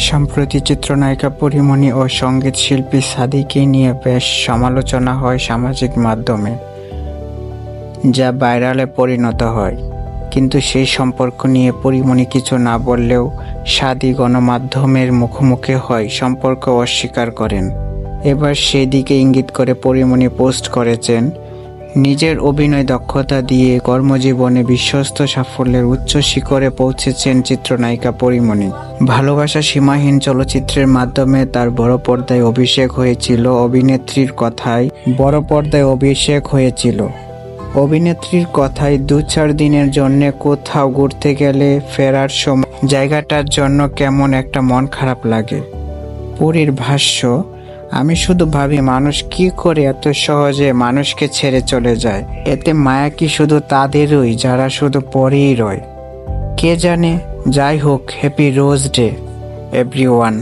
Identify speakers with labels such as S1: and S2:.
S1: সম্প্রতি চিত্রনায়িকা পরীমনি ও সঙ্গীত শিল্পী সাদিকে নিয়ে বেশ সমালোচনা হয় সামাজিক মাধ্যমে, যা ভাইরালে পরিণত হয়। কিন্তু সেই সম্পর্ক নিয়ে পরীমনি কিছু না বললেও সাদি গণমাধ্যমের মুখোমুখি হয় সম্পর্ক অস্বীকার করেন। এবার সেই দিকে ইঙ্গিত করে পরীমনি পোস্ট করেছেন, নিজের অভিনয় দক্ষতা দিয়ে কর্মজীবনে বিশ্বস্ত সাফল্যের উচ্চ শিখরে পৌঁছেছেন চিত্রনায়িকা পরীমনি। ভালোবাসা সীমাহীন চলচ্চিত্রের মাধ্যমে তার বড় পর্দায় অভিষেক হয়েছিল। অভিনেত্রীর কথায় 2-4 দিনের জন্য কোথাও ঘুরতে গেলে ফেরার সময় জায়গাটার জন্য কেমন একটা মন খারাপ লাগে। পরীর ভাষ্য, আমি শুধু ভাবি মানুষ কি করে এত সহজে মানুষকে ছেড়ে চলে যায়। এতে মায়া কি শুধু তাদেরই যারা শুধু পরেই রয়? কে জানে। যাই হোক, হ্যাপি রোজ ডে এভরিওয়ান।